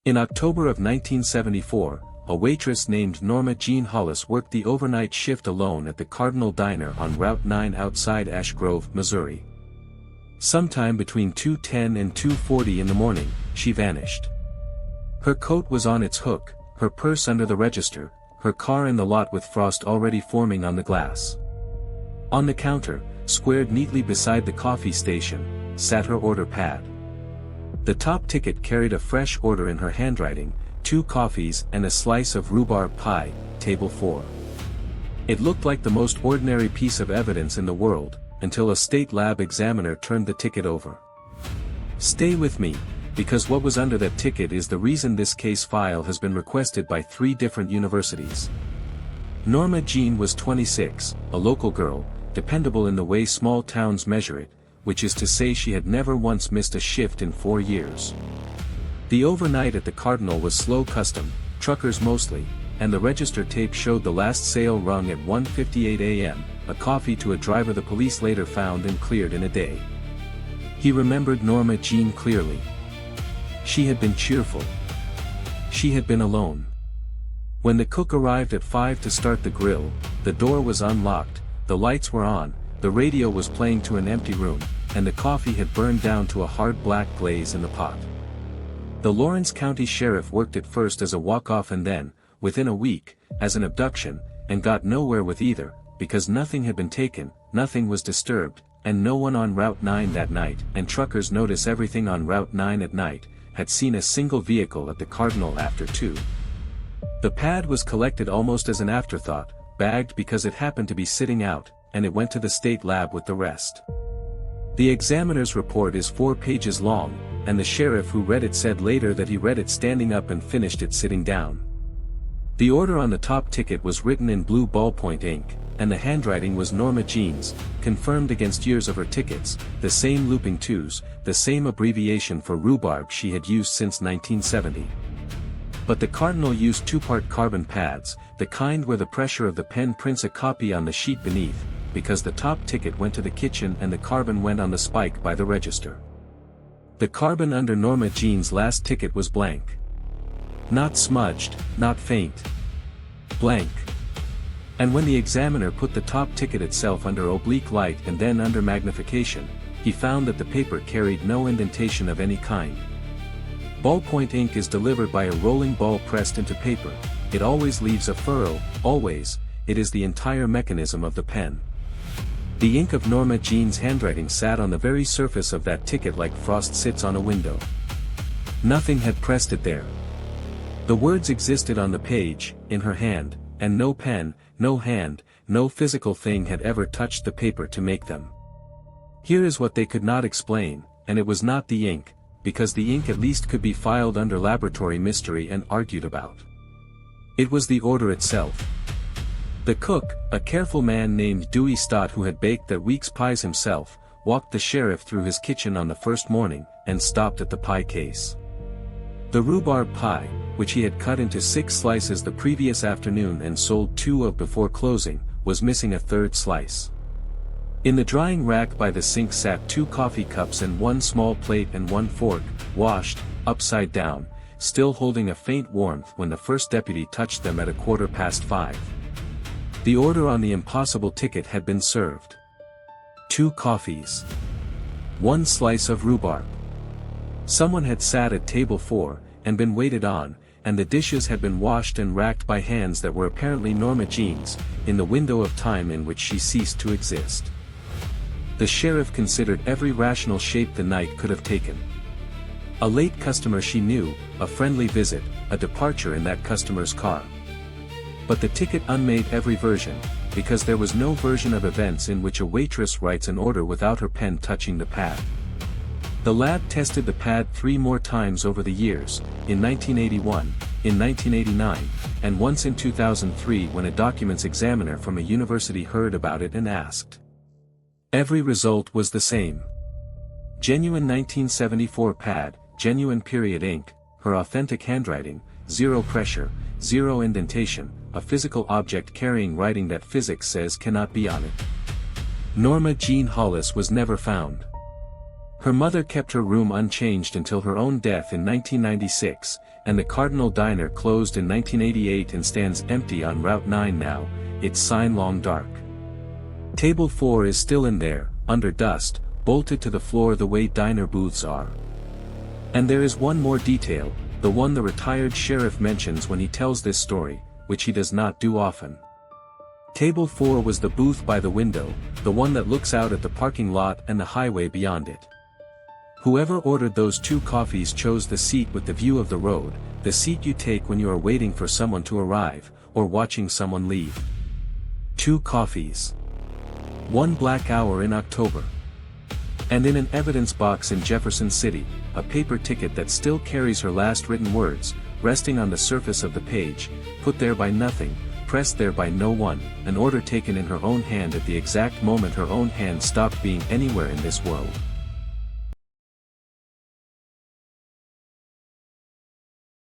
In October of 1974, a waitress named Norma Jean Hollis worked the overnight shift alone at the Cardinal Diner on Route 9 outside Ash Grove, Missouri. Sometime between 2:10 and 2:40 in the morning, she vanished. Her coat was on its hook, her purse under the register, her car in the lot with frost already forming on the glass. On the counter, squared neatly beside the coffee station, sat her order pad. The top ticket carried a fresh order in her handwriting, 2 coffees and a slice of rhubarb pie, table 4. It looked like the most ordinary piece of evidence in the world, until a state lab examiner turned the ticket over. Stay with me, because what was under that ticket is the reason this case file has been requested by 3 different universities. Norma Jean was 26, a local girl, dependable in the way small towns measure it, which is to say she had never once missed a shift in 4 years. The overnight at the Cardinal was slow custom, truckers mostly, and the register tape showed the last sale rung at 1:58 a.m., a coffee to a driver the police later found and cleared in a day. He remembered Norma Jean clearly. She had been cheerful. She had been alone. When the cook arrived at 5 to start the grill, the door was unlocked, the lights were on, the radio was playing to an empty room, and the coffee had burned down to a hard black glaze in the pot. The Lawrence County Sheriff worked at first as a walk-off and then, within a week, as an abduction, and got nowhere with either, because nothing had been taken, nothing was disturbed, and no one on Route 9 that night, and truckers notice everything on Route 9 at night, had seen a single vehicle at the Cardinal after 2. The pad was collected almost as an afterthought, bagged because it happened to be sitting out, and it went to the state lab with the rest. The examiner's report is 4 pages long, and the sheriff who read it said later that he read it standing up and finished it sitting down. The order on the top ticket was written in blue ballpoint ink, and the handwriting was Norma Jean's, confirmed against years of her tickets, the same looping 2s, the same abbreviation for rhubarb she had used since 1970. But the Cardinal used 2-part carbon pads, the kind where the pressure of the pen prints a copy on the sheet beneath, because the top ticket went to the kitchen and the carbon went on the spike by the register. The carbon under Norma Jean's last ticket was blank. Not smudged, not faint. Blank. And when the examiner put the top ticket itself under oblique light and then under magnification, he found that the paper carried no indentation of any kind. Ballpoint ink is delivered by a rolling ball pressed into paper. It always leaves a furrow, always. It is the entire mechanism of the pen. The ink of Norma Jean's handwriting sat on the very surface of that ticket like frost sits on a window. Nothing had pressed it there. The words existed on the page, in her hand, and no pen, no hand, no physical thing had ever touched the paper to make them. Here is what they could not explain, and it was not the ink, because the ink at least could be filed under laboratory mystery and argued about. It was the order itself. The cook, a careful man named Dewey Stott who had baked that week's pies himself, walked the sheriff through his kitchen on the first morning, and stopped at the pie case. The rhubarb pie, which he had cut into 6 slices the previous afternoon and sold 2 of before closing, was missing a 3rd slice. In the drying rack by the sink sat 2 coffee cups and 1 small plate and 1 fork, washed, upside down, still holding a faint warmth when the first deputy touched them at 5:15. The order on the impossible ticket had been served. 2 coffees. 1 slice of rhubarb. Someone had sat at table 4, and been waited on, and the dishes had been washed and racked by hands that were apparently Norma Jean's, in the window of time in which she ceased to exist. The sheriff considered every rational shape the night could have taken. A late customer she knew, a friendly visit, a departure in that customer's car. But the ticket unmade every version, because there was no version of events in which a waitress writes an order without her pen touching the pad. The lab tested the pad 3 more times over the years, in 1981, in 1989, and once in 2003 when a documents examiner from a university heard about it and asked. Every result was the same. Genuine 1974 pad, genuine period ink, her authentic handwriting, 0 pressure, 0 indentation, a physical object carrying writing that physics says cannot be on it. Norma Jean Hollis was never found. Her mother kept her room unchanged until her own death in 1996, and the Cardinal Diner closed in 1988 and stands empty on Route 9 now, its sign long dark. Table 4 is still in there, under dust, bolted to the floor the way diner booths are. And there is one more detail, the one the retired sheriff mentions when he tells this story, which he does not do often. Table 4 was the booth by the window, the one that looks out at the parking lot and the highway beyond it. Whoever ordered those 2 coffees chose the seat with the view of the road, the seat you take when you are waiting for someone to arrive, or watching someone leave. 2 coffees. 1 black hour in October. And in an evidence box in Jefferson City, a paper ticket that still carries her last written words, resting on the surface of the page, put there by nothing, pressed there by no one, an order taken in her own hand at the exact moment her own hand stopped being anywhere in this world.